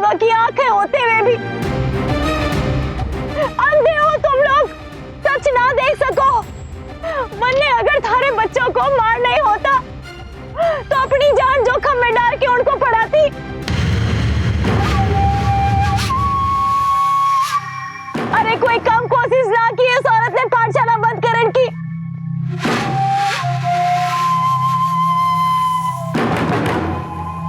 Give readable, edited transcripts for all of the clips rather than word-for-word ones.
बाबा की आंखें होते हुए भी अंधे हो तुम लोग, सच ना देख सको। वरना अगर थारे बच्चों को मार नहीं होता तो अपनी जान जोखिम में डाल के उनको पढ़ाती। अरे कोई कम कोशिश ना की इस औरत ने पाठशाला बंद करने की।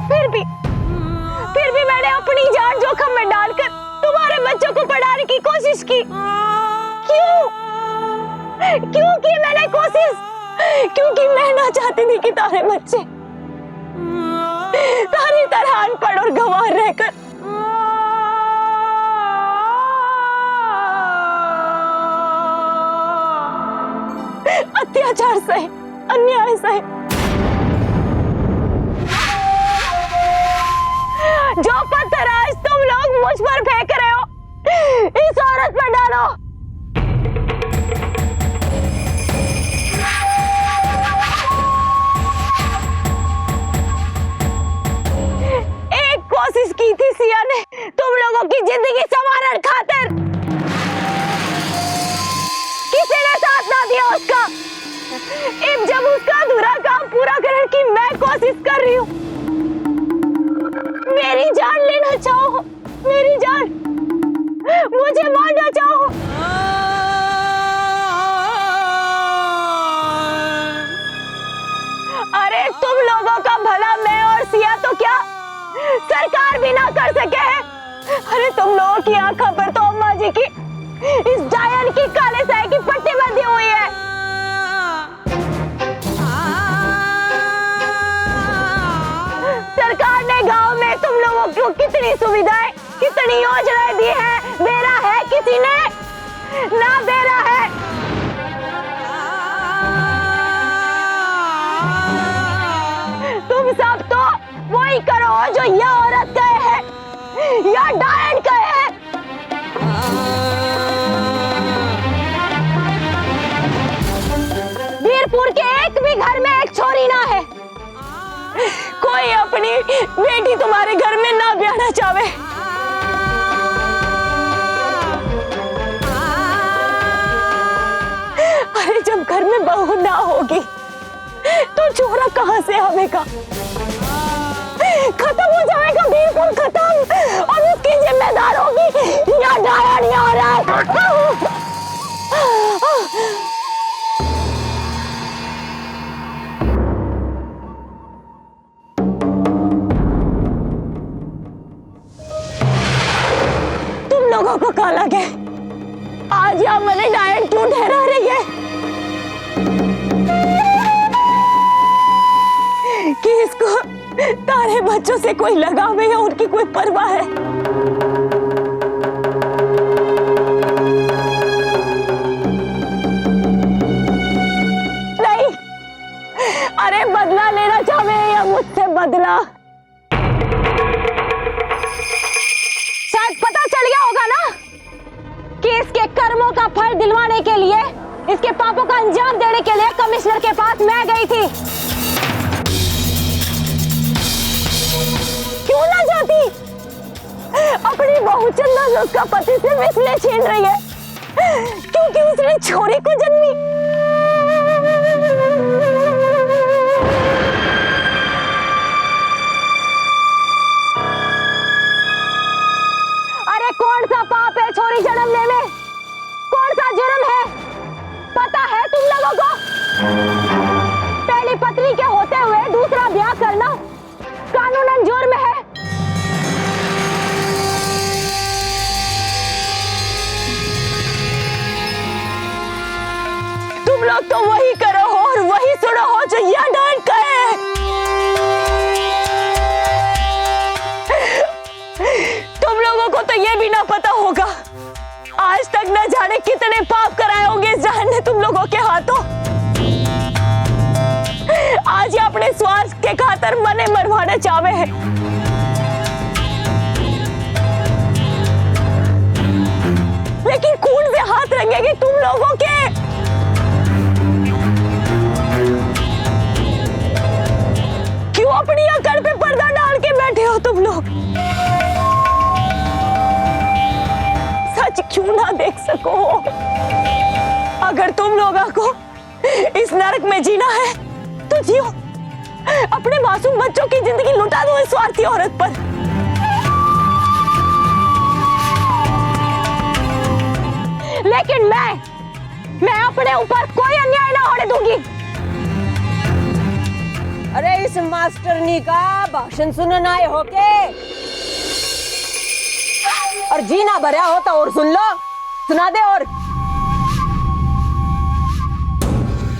फिर भी मैंने अपनी जान जोखिम में डालकर तुम्हारे बच्चों को पढ़ाने की कोशिश की। क्यों की मैंने कोशिश? क्योंकि मैं ना चाहती थी कि तारे बच्चे तारी तरह अनपढ़ और गंवार रहकर अत्याचार सहे, अन्याय सहे। जो पत्थर आज तुम लोग मुझ पर फेंक रहे हो, इस औरत पर डालो। एक कोशिश की थी सिया ने तुम लोगों की जिंदगी संवारने खातिर, किसी ने साथ ना दिया उसका। अब जब उसका अधूरा काम पूरा करने की मैं कोशिश कर रही हूँ, मेरी जान लेना चाहो, मेरी जान, मुझे मारना चाहो। अरे तुम लोगों का भला मैं और सिया तो क्या सरकार भी ना कर सके है। अरे तुम लोगों की आंखों पर तो अम्मा जी की इस डायन की काले साए की पट्टी बंधी हुई है। सरकार ने गांव में तुम लोगों को कितनी सुविधाएं, कितनी योजनाएं दी है, बेरा है किसी ने ना बेरा है। तुम सब तो वही करो जो यह औरत कहे है या डायन कहे है। वीरपुर के एक भी घर में एक छोरी ना है। कोई अपनी बेटी तुम्हारे घर में ना ब्याहना चाहे। अरे जब घर में बहू ना होगी तो छोरा कहां से आवेगा? खत्म हो जाएगा वीरपुर, खत्म, और उसकी जिम्मेदार होगी या डायन या औरत। तुम लोगों को क्या लगे आज यहाँ मैंने डायन क्यों ठहरा रही है कि इसको तारे बच्चों से कोई लगाव है या उनकी कोई परवाह है? नहीं, अरे बदला लेना चाहे या मुझसे बदला? शायद पता चल गया होगा ना कि इसके कर्मों का फल दिलवाने के लिए, इसके पापों का अंजाम देने के लिए कमिश्नर के पास मैं गई थी। क्यों ना जाती? अपनी बहू चंदा उसका पति से मिसले छीन रही है क्योंकि उसने छोरी को जन्मी। अरे कौन सा पाप है छोरी जन्मने में? कौन सा जुर्म है पता है तुम लोगों को? पहली पत्नी के होते हुए दूसरा ब्याह करना कानूनन जुर्म है। तुम लोग तो वही करो हो और वही सुनो हो जो यह डायन कहे। तुम लोगों को तो यह भी ना पता होगा आज तक न जाने कितने पाप कराए होंगे इस डायन ने तुम लोगों के हाथों। आज ये अपने स्वार्थ के खातिर मने मरवाना चाहे है। लेकिन खून से हाथ रंगेगी तुम लोगों के। क्यों अपनी अकड़ पे पर्दा डाल के बैठे हो तुम लोग? तुम ना देख सको। अगर तुम लोगों को इस नरक में जीना है तो जियो, अपने मासूम बच्चों की जिंदगी लुटा दो इस स्वार्थी औरत पर। लेकिन मैं अपने ऊपर कोई अन्याय ना होने दूंगी। अरे इस मास्टरनी का भाषण सुनना आए हो के और जीना भरा हो तो और सुन लो, सुना दे और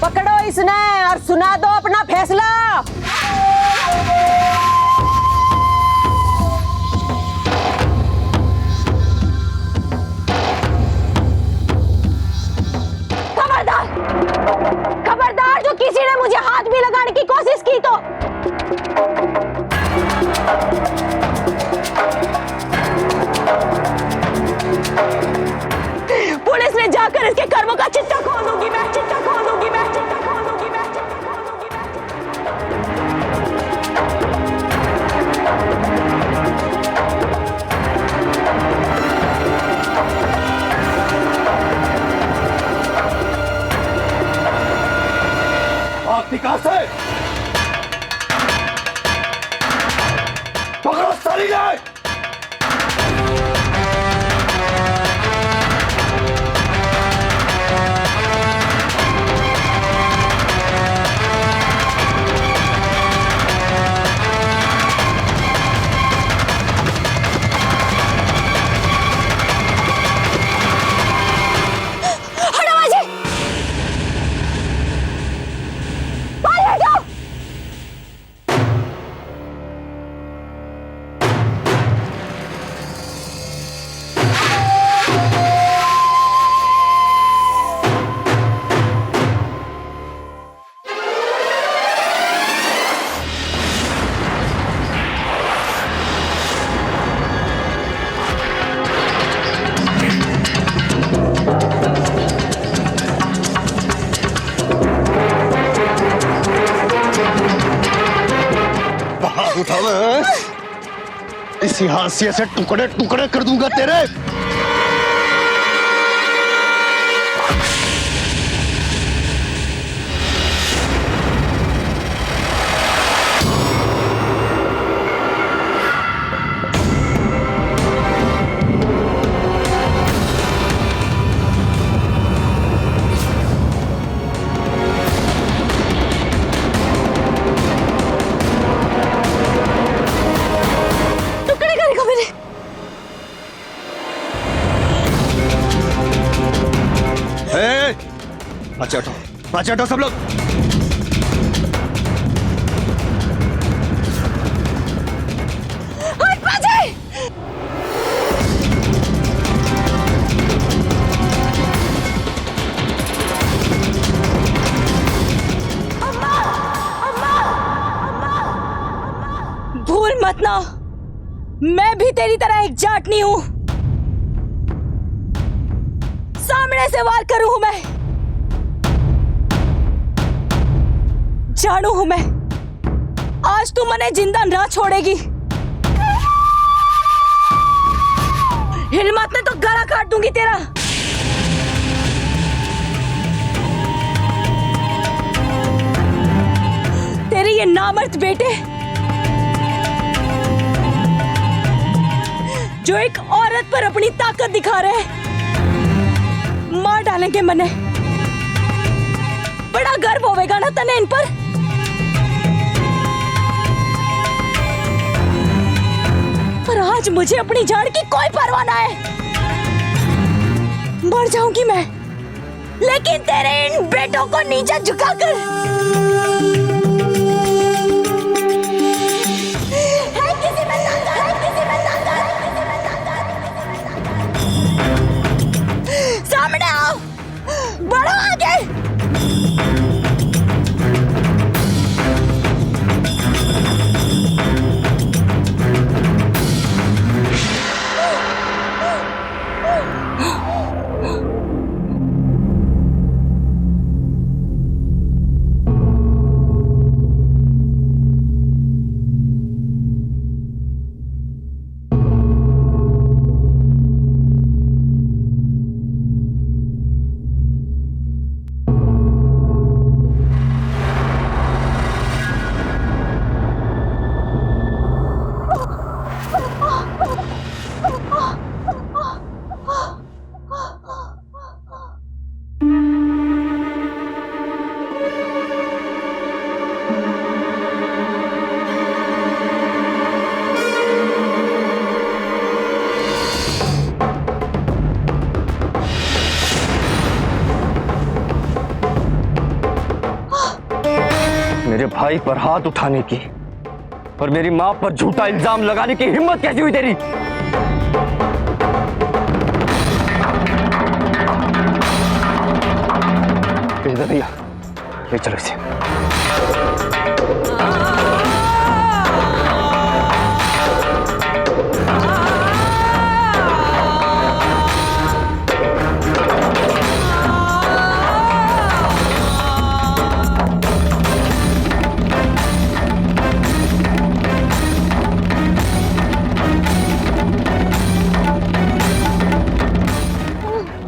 पकड़ो इसने और सुना दो अपना फैसला। खबरदार, खबरदार जो किसी ने मुझे हाथ भी लगाने की कोशिश की तो पुलिस ने जाकर इसके कर्मों का चिट्ठा खोलूंगी मैं, चिट्ठा खोलूंगी मैं, चिट्ठा खोलूंगी मैं, चिट्ठा खोलूंगी मैं। आपकी कहां से पकड़ो साली ने। उठा मैं इसी हाशिए से टुकड़े टुकड़े कर दूंगा तेरे। पाछे हटो सब लोग। हट पाछे। अम्मा, अम्मा, अम्मा, भूल मत ना, मैं भी तेरी तरह एक जाटनी हूं। सामने से वार करूं हूं मैं, जानू हूं मैं, आज तू मने जिंदा ना छोड़ेगी। हिम्मत ने तो गला काट दूंगी तेरा। तेरे ये नामर्द बेटे जो एक औरत पर अपनी ताकत दिखा रहे हैं, मार डालेंगे मने। बड़ा गर्व होवेगा ना तने इन पर। पर आज मुझे अपनी जान की कोई परवाह ना है। मर जाऊंगी मैं, लेकिन तेरे इन बेटों को नीचे झुकाकर सामने आओ, बढ़ो आगे। भाई पर हाथ उठाने की और मेरी मां पर झूठा इल्जाम लगाने की हिम्मत कैसी हुई तेरी? भैया ले चलो इसे।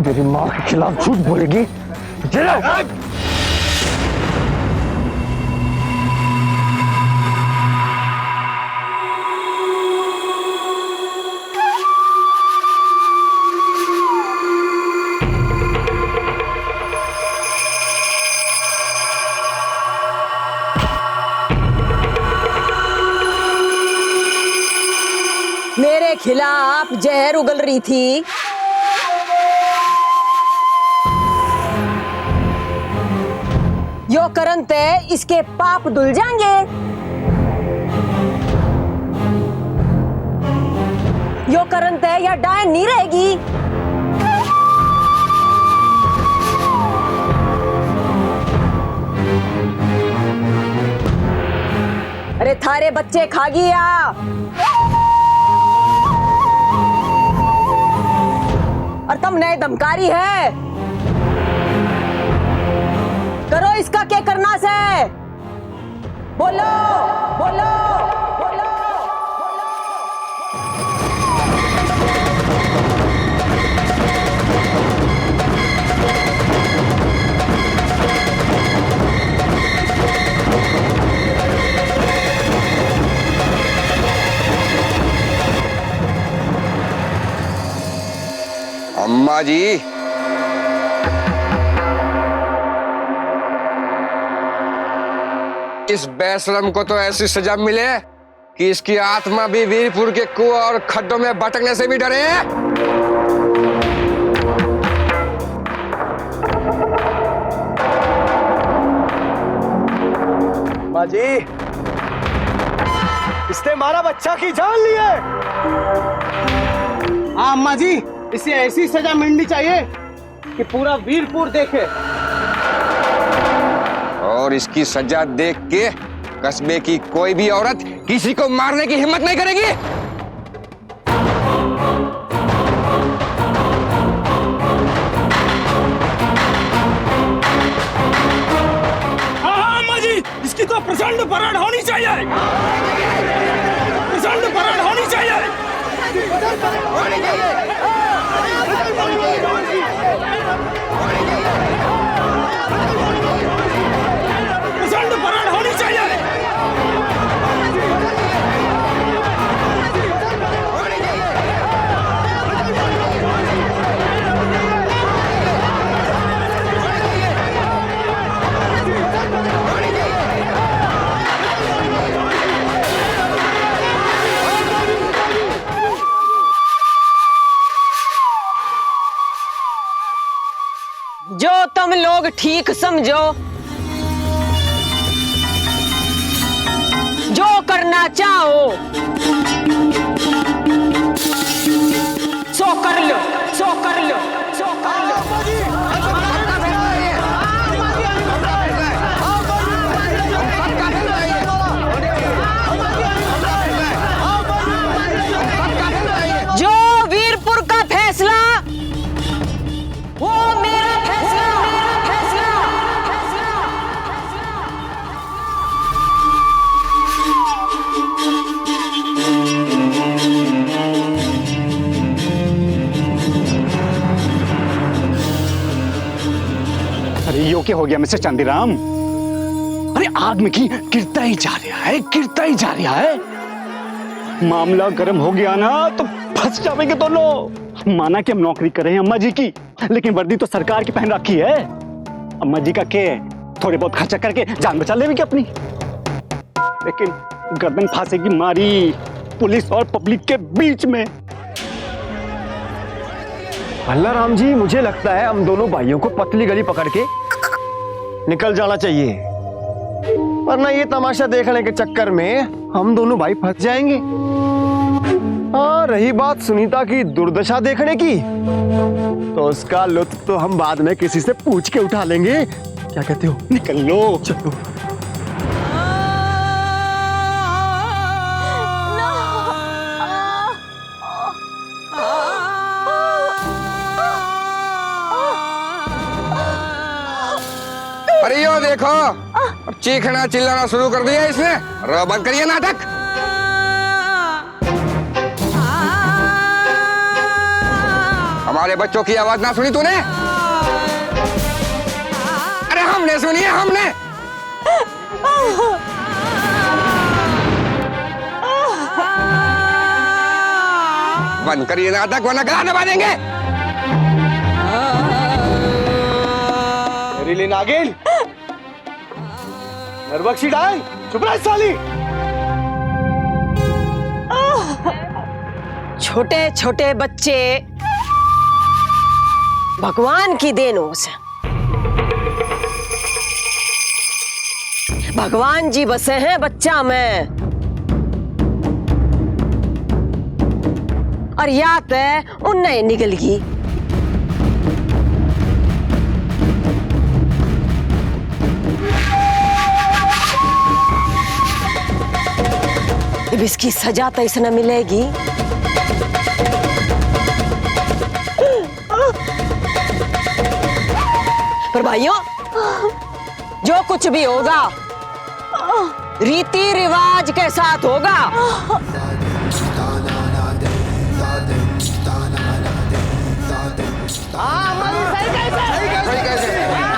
मेरी मां के खिलाफ झूठ बोलेगी? मेरे खिलाफ जहर उगल रही थी। यो करन ते इसके पाप धुल जाएंगे। यो करन ते या डायन नहीं रहेगी। अरे थारे बच्चे खा गया। और तुम नए धमकारी है। करो इसका क्या करना से? बोलो बोलो बोलो। अम्मा जी, इस बेशरम को तो ऐसी सजा मिले कि इसकी आत्मा भी वीरपुर के कुआं और खड्डों में भटकने से भी डरे। अम्मा जी, इसने हमारा बच्चा की जान ली है। हाँ अम्मा जी, इसे ऐसी सजा मिलनी चाहिए कि पूरा वीरपुर देखे। और इसकी सजा देख के कस्बे की कोई भी औरत किसी को मारने की हिम्मत नहीं करेगी। हाँ अम्मा जी, इसकी तो प्रचंड परेड होनी चाहिए। प्रचंड परेड होनी चाहिए। प्रचंड परेड होनी चाहिए। जो तुम लोग ठीक समझो, जो करना चाहो सो कर लो, सो कर लो, सो कर लो। जो वीरपुर का फैसला वो मेरा फैसला, मेरा फैसला, फैसला, अरे यो क्या हो गया मिस्टर चांदीराम? अरे आग में की गिरता ही जा रहा है, गिरता ही जा रहा है। मामला गर्म हो गया ना तो फंस जाएंगे दोनों। माना कि हम नौकरी कर रहे हैं अम्मा जी की, लेकिन वर्दी तो सरकार की पहन रखी है। अम्मा जी का क्या है, थोड़े बहुत खर्चा करके जान बचा लेंगे अपनी, लेकिन गर्दन फांसेगी मारी पुलिस और पब्लिक के बीच में। भल्लाराम जी, मुझे लगता है हम दोनों भाइयों को पतली गली पकड़ के निकल जाना चाहिए वरना ये तमाशा देखने के चक्कर में हम दोनों भाई फंस जाएंगे। हाँ, रही बात सुनीता की दुर्दशा देखने की, तो उसका लुत्फ तो हम बाद में किसी से पूछ के उठा लेंगे। क्या कहते हो? निकल लो। चलो। अरे यो देखो, अब चीखना चिल्लाना शुरू कर दिया इसने। रो बंद करिए नाटक। हमारे बच्चों की आवाज ना सुनी तूने? अरे हमने सुनी है, हमने। बंद करिए नाटक वरना गला दबा देंगे। मेरी नागिन, नरबख्शी डाल, चुप रह साली। छोटे छोटे बच्चे भगवान की देन हो से। भगवान जी बसे हैं बच्चा में, और या तय उन्हें निकल गई। अब इसकी सजा तो इसने मिलेगी। पर भाइयों, जो कुछ भी होगा रीति रिवाज के साथ होगा। हाँ, सही कैसे?